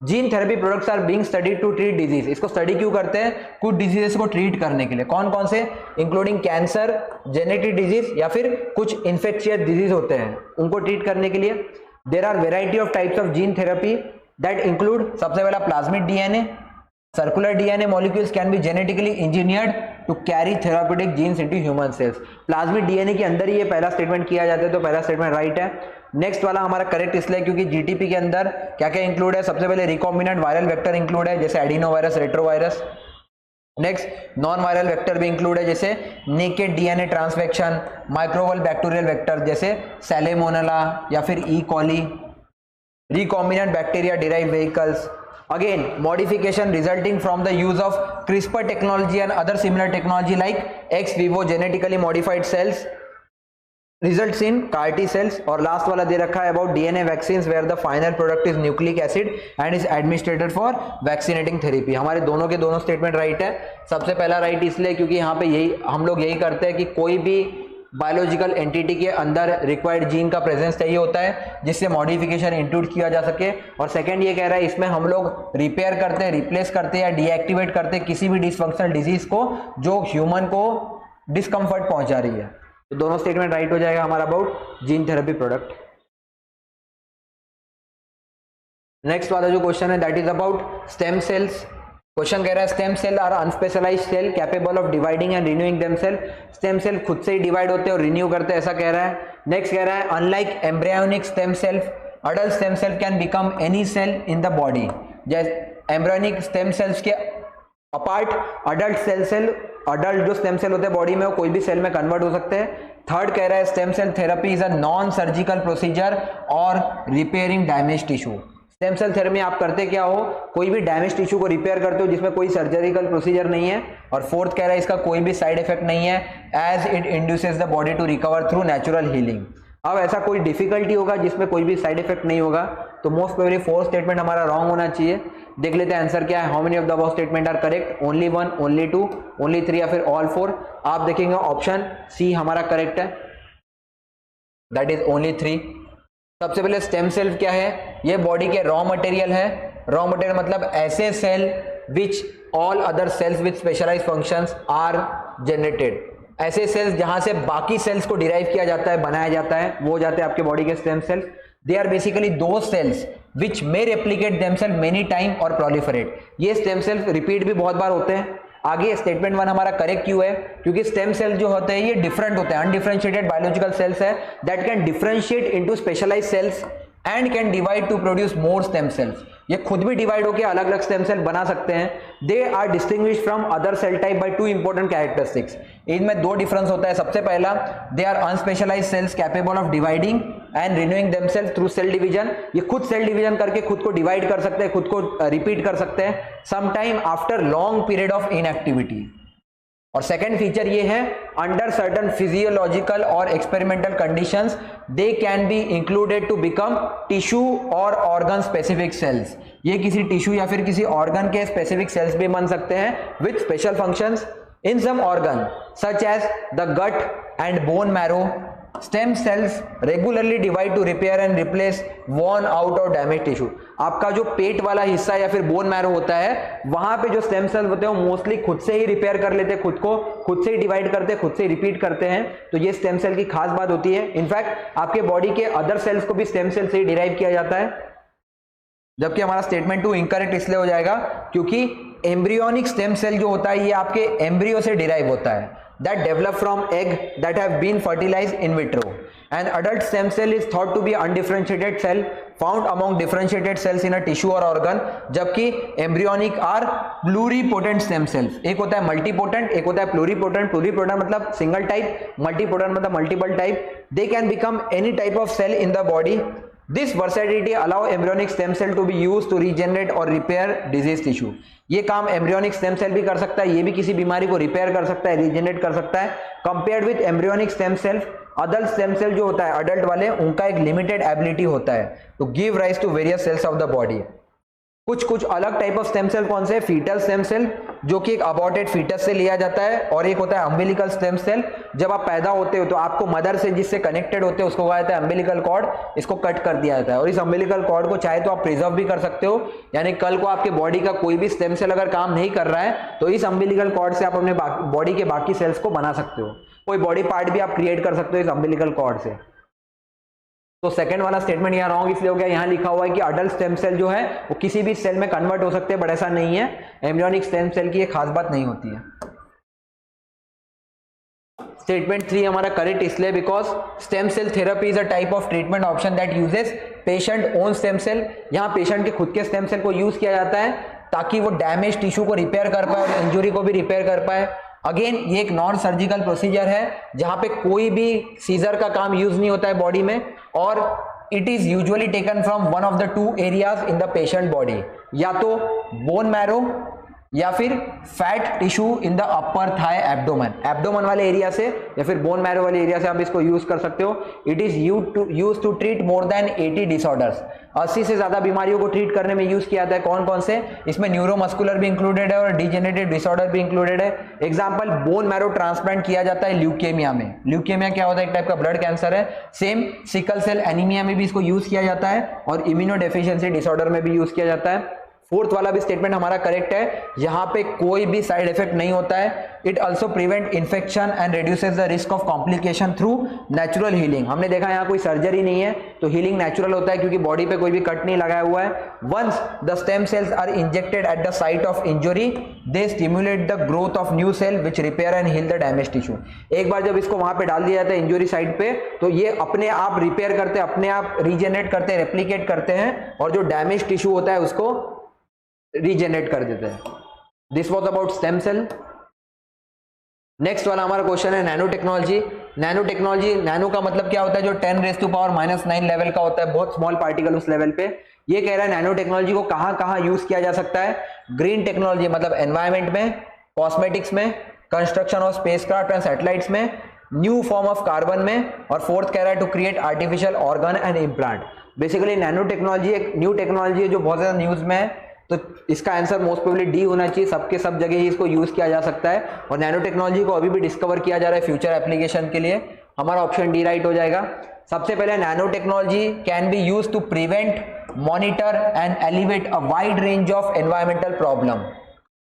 S1: Gene therapy products are being studied to treat disease. इसको स्टडी क्यों करते हैं, कुछ डिजीजेस को ट्रीट करने के लिए। कौन कौन से, इंक्लूडिंग कैंसर, जेनेटिक डिजीज या फिर कुछ इन्फेक्शियस डिजीज होते हैं उनको ट्रीट करने के लिए। There are variety of types of gene therapy that include, सबसे पहला plasmid DNA, circular DNA molecules can be genetically engineered to carry therapeutic genes into human cells. Plasmid DNA के अंदर ही ये पहला स्टेटमेंट किया जाता है तो पहला स्टेटमेंट राइट है। नेक्स्ट वाला हमारा करेक्ट इसलिए क्योंकि जीटीपी के अंदर क्या क्या इंक्लूड है, सबसे पहले रिकॉम्बिनेंट वायरल वेक्टर इंक्लूड है जैसे adenovirus, retrovirus. Next non viral vector भी इंक्लूड है जैसे naked DNA transfection, microbial bacterial vector जैसे सैलेमोनेला या फिर E coli, recombinant bacteria derived vehicles, again modification resulting from the use of CRISPR technology and other similar technology like ex vivo genetically modified cells results in CAR T cells। और last वाला दे रखा है about DNA vaccines where the final product is nucleic acid and is administered for vaccinating therapy। हमारे दोनों के दोनों statement right है। सबसे पहला राइट इसलिए क्योंकि यहाँ पे यही हम लोग यही करते हैं कि कोई भी बायोलॉजिकल एंटिटी के अंदर रिक्वायर्ड जीन का प्रेजेंस चाहिए होता है जिससे मॉडिफिकेशन इंक्लूड किया जा सके। और सेकंड ये कह रहा है इसमें हम लोग रिपेयर करते हैं, रिप्लेस करते हैं या डीएक्टिवेट करते हैं किसी भी डिसफंक्शनल डिजीज को जो ह्यूमन को डिस्कंफर्ट पहुंचा रही है। तो दोनों स्टेटमेंट राइट हो जाएगा हमारा about gene therapy product. Next वाला जो क्वेश्चन है that is about stem cells. Question कह रहा है stem cell are unspecialized cell capable of dividing and renewing themselves. Stem cell खुद से ही डिवाइड होते हैं और रिन्यू करते हैं ऐसा कह रहा है। नेक्स्ट कह रहा है unlike embryonic stem cell, adult stem cell can become any cell in the body. जैसे एम्ब्रियोनिक स्टेम सेल्स के अपार्ट अडल्ट जो स्टेम सेल होते हैं बॉडी में वो कोई भी सेल में कन्वर्ट हो सकते हैं। थर्ड कह रहा है stem cell therapy is a non surgical procedure और repairing damage tissue. Stem cell therapy आप करते क्या हो, कोई भी डैमेज टिश्यू को रिपेयर करते हो जिसमें कोई सर्जरिकल प्रोसीजर नहीं है। और फोर्थ कह रहा है इसका कोई भी साइड इफेक्ट नहीं है as it induces the body to recover through natural healing. अब ऐसा कोई डिफिकल्टी होगा जिसमें कोई भी साइड इफेक्ट नहीं होगा तो मोस्ट प्रोबेबली फोर्थ स्टेटमेंट हमारा रॉन्ग होना चाहिए। देख लेते हैं आंसर क्या है। How many of the above statement are correct, only 1, only 2, only 3 या फिर ऑल 4। आप देखेंगे ऑप्शन सी हमारा करेक्ट है, दैट इज ओनली 3। सबसे पहले स्टेम सेल क्या है, ये बॉडी के रॉ मटेरियल है। रॉ मटेरियल मतलब ऐसे cell which all other cells with specialised functions are generated. ऐसे सेल्स जहां से बाकी सेल्स को डिराइव किया जाता है, बनाया जाता है, वो जाते हैं आपके बॉडी के stem cells. They are basically दो cells which may replicate themselves many time और प्रोलिफरेट। ये स्टेम सेल्स रिपीट भी बहुत बार होते हैं। आगे स्टेटमेंट 1 हमारा करेक्ट क्यों है, क्योंकि स्टेम सेल जो होते हैं ये डिफरेंट होते हैं, अनडिफरेंशिएटेड बायोलॉजिकल सेल्स है that can differentiate into specialised cells and can divide to produce more stem cells. ये खुद भी डिवाइड होकर अलग अलग स्टेम सेल बना सकते हैं। They are distinguished from other cell type by 2 important characteristics. इनमें 2 डिफरेंस होता है। सबसे पहला, they are unspecialized cells capable of dividing and renewing themselves through cell division. ये खुद सेल डिवीजन करके खुद को डिवाइड कर सकते हैं, खुद को रिपीट कर सकते हैं sometime after long period of inactivity. और सेकेंड फीचर ये है, अंडर सर्टन फिजियोलॉजिकल और experimental conditions they can be included to become tissue और ऑर्गन स्पेसिफिक सेल्स। ये किसी टिश्यू या फिर किसी ऑर्गन के स्पेसिफिक सेल्स भी बन सकते हैं with special functions. In some organ such as the gut and bone marrow, stem cells regularly divide to repair and replace worn out और डैमेज टिश्यू। आपका जो पेट वाला हिस्सा या फिर बोन मैरो होता है वहां पे जो स्टेम सेल्स होते हैं वो मोस्टली खुद से ही रिपेयर कर लेते हैं, खुद को खुद से ही डिवाइड करते हैं, खुद से ही रिपीट करते हैं। तो ये स्टेम सेल की खास बात होती है। इनफैक्ट आपके बॉडी के अदर सेल्स को भी स्टेम सेल से ही डिराइव किया जाता है। जबकि हमारा स्टेटमेंट 2 इनकरेक्ट इसलिए हो जाएगा क्योंकि एम्ब्रियोनिक स्टेम सेल जो होता है ये आपके एम्ब्रियो से डिराइव होता है, that develop from egg that have been fertilized in vitro. An adult stem cell is thought to be undifferentiated cell found among differentiated cells in a tissue or organ, जबकि embryonic are pluripotent stem cells। एक होता है multipotent, एक होता है pluripotent। pluripotent मतलब single type, multipotent मतलब multiple type। They can become any type of cell in the body। This versatility allow embryonic stem cell to be used to regenerate or repair disease tissue। ये काम embryonic stem cell भी कर सकता है, ये भी किसी बीमारी को रिपेयर कर सकता है, रीजनरेट कर सकता है। Compared with embryonic stem cell, adult stem cell जो होता है अडल्ट वाले, उनका एक लिमिटेड एबिलिटी होता है to give rise to various cells of the body. कुछ अलग टाइप ऑफ स्टेम सेल कौन से, फीटल स्टेम सेल जो कि एक अबॉर्टेड फीटस से लिया जाता है, और एक होता है अम्बिलिकल स्टेम सेल। जब आप पैदा होते हो तो आपको मदर से जिससे कनेक्टेड होते हो उसको कहा जाता है अम्बिलिकल कॉर्ड, इसको कट कर दिया जाता है। और इस अम्बिलिकल कॉर्ड को चाहे तो आप प्रिजर्व भी कर सकते हो, यानी कल को आपके बॉडी का कोई भी स्टेम सेल अगर काम नहीं कर रहा है तो इस अम्बिलिकल कॉर्ड से आप अपने बॉडी के बाकी सेल्स को बना सकते हो। कोई बॉडी पार्ट भी आप क्रिएट कर सकते हो इस अम्बिलिकल कॉर्ड से। तो सेकंड वाला स्टेटमेंट यहाँ रॉन्ग इसलिए हो गया, यहाँ लिखा हुआ है कि अडल्ट स्टेम सेल जो है वो किसी भी सेल में कन्वर्ट हो सकते हैं, बट ऐसा नहीं है। एम्ब्रियोनिक स्टेम सेल की ये खास बात नहीं होती है। स्टेटमेंट 3 हमारा करेक्ट इसलिए because stem cell therapy is a type of treatment option that uses patient own stem cell. यहाँ पेशेंट के खुद के स्टेम सेल को यूज किया जाता है ताकि वो डैमेज टिश्यू को रिपेयर कर पाए और इंजुरी को भी रिपेयर कर पाए। अगेन ये एक नॉन सर्जिकल प्रोसीजर है जहां पे कोई भी सीजर का काम यूज नहीं होता है बॉडी में, और it is usually taken from one of the two areas in the patient body, या तो बोन मैरो या फिर fat tissue in the upper thigh abdomen, abdomen वाले एरिया से या फिर बोन मैरो वाले एरिया से आप इसको यूज कर सकते हो। It is use to treat more than 80 disorders, 80 से ज्यादा बीमारियों को ट्रीट करने में यूज किया जाता है। कौन कौन से? इसमें न्यूरोमस्कुलर भी इंक्लूडेड है और डिजेनरेटिव डिसऑर्डर भी इंक्लूडेड है। एग्जांपल, बोन मैरो ट्रांसप्लांट किया जाता है ल्यूकेमिया में। ल्यूकेमिया क्या होता है? एक टाइप का ब्लड कैंसर है। सेम सिकल सेल एनीमिया में भी इसको यूज किया जाता है और इम्यूनो डेफिशिएंसी डिसऑर्डर में भी यूज किया जाता है। फोर्थ वाला भी स्टेटमेंट हमारा करेक्ट है, यहां पे कोई भी साइड इफेक्ट नहीं होता है। It also prevent infection and reduces the risk of complication through natural healing. हमने देखा यहाँ कोई सर्जरी नहीं है तो हीलिंग नेचुरल होता है क्योंकि बॉडी पे कोई भी कट नहीं लगाया हुआ है। Once the stem cells are injected at the site of injury, they stimulate the growth of new cell which repair and heal the damage tissue. एक बार जब इसको वहां पे डाल दिया जाता है इंजुरी साइट पे, तो ये अपने आप रिपेयर करते हैं, अपने आप रीजेनरेट करते हैं, रेप्लिकेट करते हैं और जो डैमेज टिश्यू होता है उसको रीजेनरेट कर देते हैं। This was about stem cell. Next वाला हमारा क्वेश्चन है nano technology. Nano technology, nano का मतलब क्या होता है? जो 10⁻⁻⁹ लेवल का होता है, बहुत स्मॉल पार्टिकल उस लेवल पे। ये कह रहा है नैनो टेक्नोलॉजी को कहां कहां यूज किया जा सकता है? ग्रीन टेक्नोलॉजी मतलब एनवायरमेंट में, कॉस्मेटिक्स में, construction of spacecraft and satellites में, न्यू फॉर्म ऑफ कार्बन में, और फोर्थ कह रहा है to create artificial organ and implant. Basically nano technology एक न्यू टेक्नोलॉजी है जो बहुत ज्यादा न्यूज में है, तो इसका आंसर मोस्ट प्रोबेबली डी होना चाहिए। सबके सब जगह ही इसको यूज किया जा सकता है और नैनो टेक्नोलॉजी को अभी भी डिस्कवर किया जा रहा है फ्यूचर एप्लीकेशन के लिए। हमारा ऑप्शन डी राइट हो जाएगा। सबसे पहले nano technology can be use to prevent, monitor and elevate a wide range of environmental problem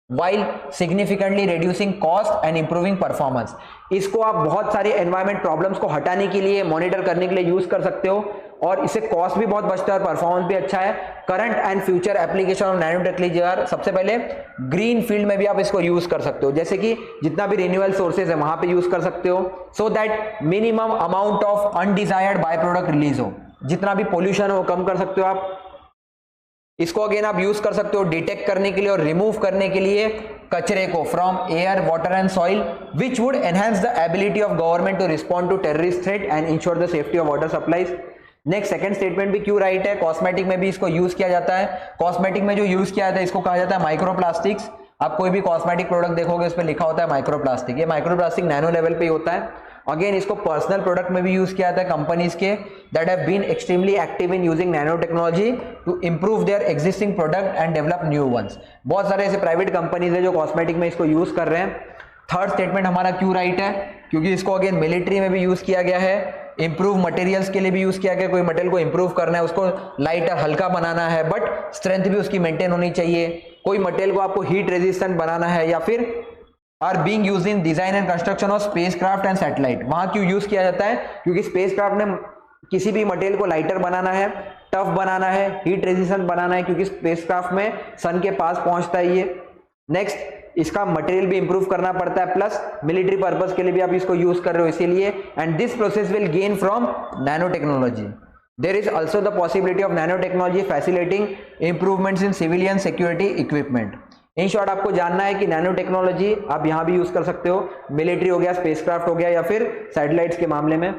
S1: while significantly reducing cost and improving performance। इसको आप बहुत सारे एनवायरमेंट प्रॉब्लम्स को हटाने के लिए, मॉनिटर करने के लिए यूज कर सकते हो और इससे कॉस्ट भी बहुत बचता है और परफॉर्मेंस भी अच्छा है। Current and future application of nano technology, सबसे पहले ग्रीन फील्ड में भी आप इसको यूज कर सकते हो, जैसे कि जितना भी रिन्यूएबल सोर्सेज है वहां पे यूज कर सकते हो, so that minimum amount of undesired by product release हो। जितना भी पोल्यूशन हो कम कर सकते हो आप। इसको अगेन आप यूज कर सकते हो डिटेक्ट करने के लिए और रिमूव करने के लिए कचरे को from air, water and soil, which would enhance the ability of government to respond to terrorist threat and ensure the safety of water supplies. Next second statement भी क्यों राइट है? कॉस्मेटिक में भी इसको यूज किया जाता है। कॉस्मेटिक में जो यूज किया जाता है इसको कहा जाता है माइक्रोप्लास्टिक्स। आप कोई भी कॉस्मेटिक प्रोडक्ट देखोगे उस पर लिखा होता है माइक्रोप्लास्टिक। ये माइक्रोप्लास्टिक नैनो लेवल पे ही होता है। अगेन इसको पर्सनल प्रोडक्ट में भी यूज किया जाता है कंपनीज के that have been extremely active in using nano technology to improve their existing product and develop new ones. बहुत सारे ऐसे प्राइवेट कंपनीज है जो कॉस्मेटिक में इसको यूज कर रहे हैं। थर्ड स्टेटमेंट हमारा क्यों राइट है? क्योंकि इसको अगेन मिलिट्री में भी यूज किया गया है, इंप्रूव मटेरियल्स के लिए भी यूज किया गया। कोई मटेरियल को इंप्रूव करना है, उसको लाइटर हल्का बनाना है, बट स्ट्रेंथ भी उसकी मेंटेन होनी चाहिए। कोई मटेरियल को आपको हीट रेजिस्टेंट बनाना है, या फिर are being used in design and construction of spacecraft and satellite. वहां क्यों यूज किया जाता है? क्योंकि स्पेसक्राफ्ट में किसी भी मटेरियल को लाइटर बनाना है, टफ बनाना है, हीट रेजिस्टेंट बनाना है, क्योंकि स्पेसक्राफ्ट में सन के पास पहुंचता है ये। नेक्स्ट इसका मटेरियल भी इंप्रूव करना पड़ता है, प्लस मिलिट्री पर्पस के लिए भी आप इसको यूज कर रहे हो इसीलिए। And this process will gain from nano technology. There is also the possibility of nano technology facilitating improvements in civilian security equipment. In short आपको जानना है कि नैनो टेक्नोलॉजी आप यहां भी यूज कर सकते हो, मिलिट्री हो गया, स्पेसक्राफ्ट हो गया, या फिर सैटेलाइट्स के मामले में।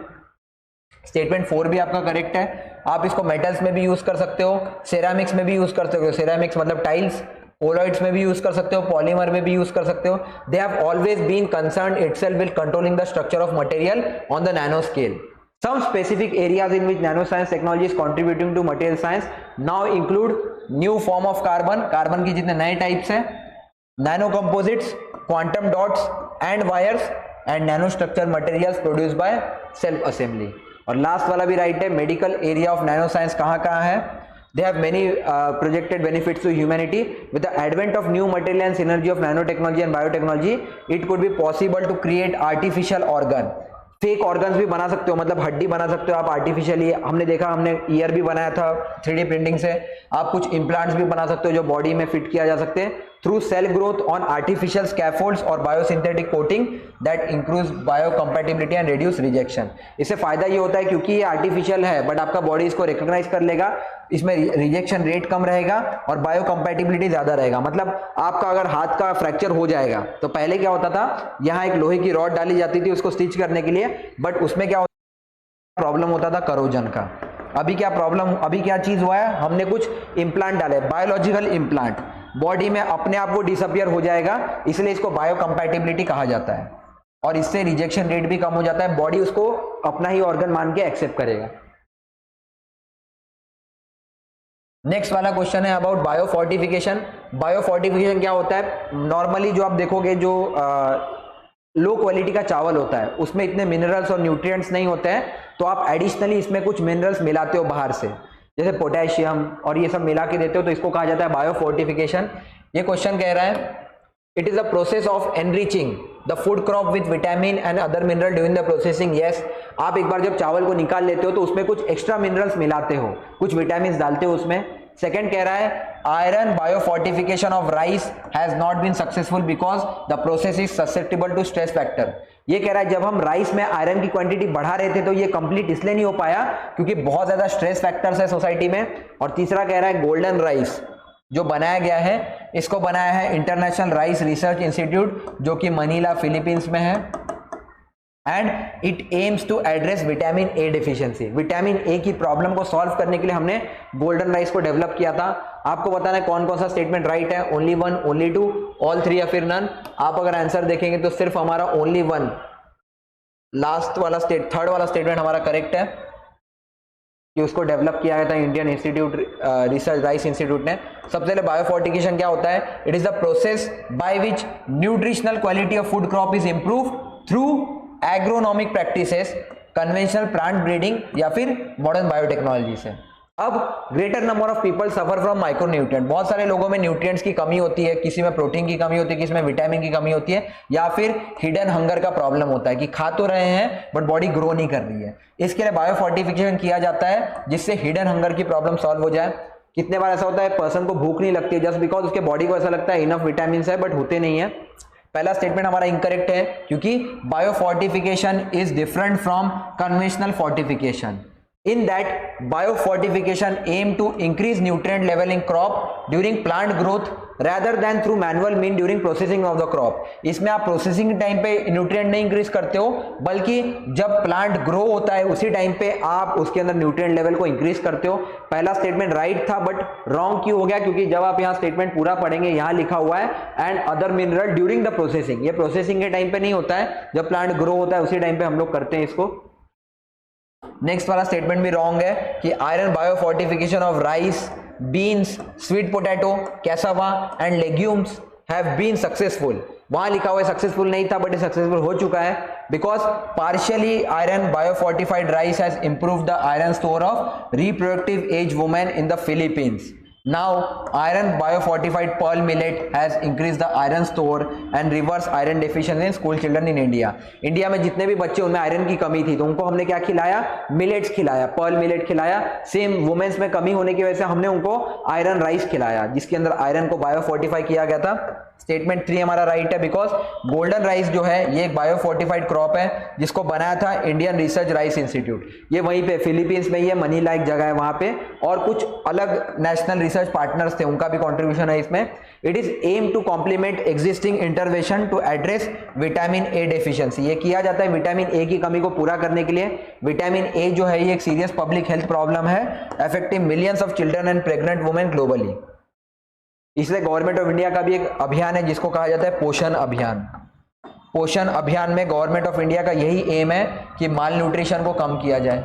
S1: स्टेटमेंट 4 भी आपका करेक्ट है। आप इसको मेटल्स में भी यूज कर सकते हो, सेरामिक्स में भी यूज कर सकते हो, सेरामिक्स मतलब टाइल्स, कोलॉइड्स में भी यूज कर सकते हो, पॉलीमर में भी यूज कर सकते हो। They have always been concerned itself with controlling the structure of material on the nano scale. Some specific areas in which nanoscience technology is contributing to material science now include new form of carbon, carbon की जितने नए types हैं, nano composites, quantum dots and wires, and nano structure materials produced by self assembly. और last वाला भी right है, medical area of nano science कहाँ कहाँ है? They have many projected benefits to humanity. With the advent of new material and synergy of nanotechnology and biotechnology, it could be possible to create artificial organ. Fake organs भी बना सकते हो, मतलब हड्डी बना सकते हो आप आर्टिफिशियली। हमने देखा, हमने ईयर भी बनाया था 3D प्रिंटिंग से। आप कुछ इम्प्लांट्स भी बना सकते हो जो बॉडी में फिट किया जा सकते हैं। through cell growth on artificial scaffolds or biosynthetic coating that improves biocompatibility and reduce rejection। इससे फायदा ये होता है क्योंकि ये आर्टिफिशियल है बट आपका बॉडी इसको रिकॉग्नाइज कर लेगा, इसमें रिजेक्शन रेट कम रहेगा और बायोकम्पैटिबिलिटी ज्यादा रहेगा। मतलब आपका अगर हाथ का फ्रैक्चर हो जाएगा तो पहले क्या होता था, यहाँ एक लोहे की रॉड डाली जाती थी उसको स्टिच करने के लिए, बट उसमें क्या प्रॉब्लम होता था करोजन का। अभी क्या चीज हुआ है, हमने कुछ इम्प्लांट डाले, बायोलॉजिकल इम्प्लांट, बॉडी में अपने आप वो डिसअपियर हो जाएगा, इसलिए इसको बायोकम्पैटिबिलिटी कहा जाता है और इससे रिजेक्शन रेट भी कम हो जाता है, बॉडी उसको अपना ही ऑर्गन मान के एक्सेप्ट करेगा। नेक्स्ट वाला क्वेश्चन है अबाउट बायोफोर्टिफिकेशन। बायोफोर्टिफिकेशन क्या होता है, नॉर्मली जो आप देखोगे जो लो क्वालिटी का चावल होता है उसमें इतने मिनरल्स और न्यूट्रिएंट्स नहीं होते हैं, तो आप एडिशनली इसमें कुछ मिनरल्स मिलाते हो बाहर से, जैसे पोटेशियम और ये सब मिला के देते हो, तो इसको कहा जाता है बायोफोर्टिफिकेशन। ये क्वेश्चन कह रहा है it is a process of enriching the food crop with vitamin and other mineral during the processing. Yes, आप एक बार जब चावल को निकाल लेते हो तो उसमें कुछ एक्स्ट्रा मिनरल्स मिलाते हो, कुछ विटामिन डालते हो उसमें। सेकेंड कह रहा है iron biofortification of rice has not been successful because the process is susceptible to stress factor. ये कह रहा है जब हम राइस में आयरन की क्वांटिटी बढ़ा रहे थे तो ये कंप्लीट इसलिए नहीं हो पाया क्योंकि बहुत ज्यादा स्ट्रेस फैक्टर्स है सोसाइटी में। और तीसरा कह रहा है गोल्डन राइस जो बनाया गया है, इसको बनाया है इंटरनेशनल राइस रिसर्च इंस्टीट्यूट जो कि मनीला फिलीपींस में है, and it aims to address vitamin A deficiency. Vitamin A की प्रॉब्लम को सॉल्व करने के लिए हमने गोल्डन राइस को डेवलप किया था। आपको बताना है कौन कौन सा स्टेटमेंट राइट है, only one, only two, all three या फिर नन। आप अगर आंसर देखेंगे तो सिर्फ हमारा ओनली वन, लास्ट वाला थर्ड वाला स्टेटमेंट हमारा करेक्ट है कि उसको डेवलप किया गया था Indian institute research rice institute ने। सबसे पहले बायोफोर्टिफिकेशन क्या होता है, it is the process by which nutritional quality of food crop is improve through agronomic practices, conventional plant breeding या फिर मॉडर्न बायोटेक्नोलॉजी से। अब greater number of people suffer from micronutrient, बहुत सारे लोगों में न्यूट्रिएंट्स की कमी होती है, किसी में प्रोटीन की कमी होती है, किसी में विटामिन की कमी होती है, या फिर हिडन हंगर का प्रॉब्लम होता है कि खा तो रहे हैं बट बॉडी ग्रो नहीं कर रही है। इसके लिए बायोफोर्टिफिकेशन किया जाता है जिससे हिडन हंगर की प्रॉब्लम सॉल्व हो जाए। कितने बार ऐसा होता है पर्सन को भूख नहीं लगती है जस्ट बिकॉज उसके बॉडी को ऐसा लगता है इनफ विटामिन है बट होते नहीं है। पहला स्टेटमेंट हमारा इनकरेक्ट है क्योंकि biofortification is different from conventional fortification in that biofortification aim to increase nutrient level in crop during plant growth rather than through manual mean during processing of the crop। इसमें आप processing time पे nutrient नहीं increase करते हो बल्कि जब plant grow होता है उसी टाइम पे आप उसके अंदर न्यूट्रिएंट लेवल को इंक्रीज करते हो। पहला स्टेटमेंट राइट था बट रॉन्ग क्यों हो गया, क्योंकि जब आप यहाँ स्टेटमेंट पूरा पढ़ेंगे यहाँ लिखा हुआ है and other mineral during the processing. ये प्रोसेसिंग के टाइम पे नहीं होता है, जब प्लांट ग्रो होता है उसी टाइम पे हम लोग करते हैं इसको। नेक्स्ट वाला स्टेटमेंट भी रॉन्ग है कि iron biofortification of rice, beans, sweet potato, cassava and legumes have been successful. वहां लिखा हुआ है सक्सेसफुल नहीं था बट सक्सेसफुल हो चुका है because partially iron biofortified rice has improved the iron store of reproductive age women in the Philippines. Now, iron biofortified pearl millet has increased the iron store and reverse iron deficiency in school children in India। India में जितने भी बच्चे उनमें iron की कमी थी तो उनको हमने क्या खिलाया, मिलेट्स खिलाया, पर्ल मिलेट खिलाया। सेम वुमेन्स में कमी होने की वजह से हमने उनको आयरन राइस खिलाया जिसके अंदर आयरन को बायोफोर्टिफाई किया गया था। स्टेटमेंट 3 हमारा राइट है बिकॉज गोल्डन राइस जो है ये एक बायोफोर्टिफाइड क्रॉप है जिसको बनाया था इंडियन रिसर्च राइस इंस्टीट्यूट। ये वहीं पे फिलीपींस में, ये मनीला एक जगह है वहां पे, और कुछ अलग नेशनल रिसर्च पार्टनर्स थे उनका भी कंट्रीब्यूशन है इसमें। It is aim to complement existing intervention to address vitamin A deficiency. ये किया जाता है विटामिन ए की कमी को पूरा करने के लिए। विटामिन ए जो है ये एक सीरियस पब्लिक हेल्थ प्रॉब्लम है affecting millions of children and pregnant women globally. इसलिए गवर्नमेंट ऑफ इंडिया का भी एक अभियान है जिसको कहा जाता है पोषण अभियान। पोषण अभियान में गवर्नमेंट ऑफ इंडिया का यही एम है कि माल न्यूट्रिशन को कम किया जाए।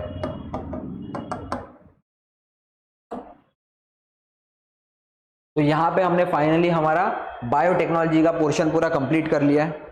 S1: तो यहां पे हमने फाइनली हमारा बायोटेक्नोलॉजी का पोर्शन पूरा कंप्लीट कर लिया है।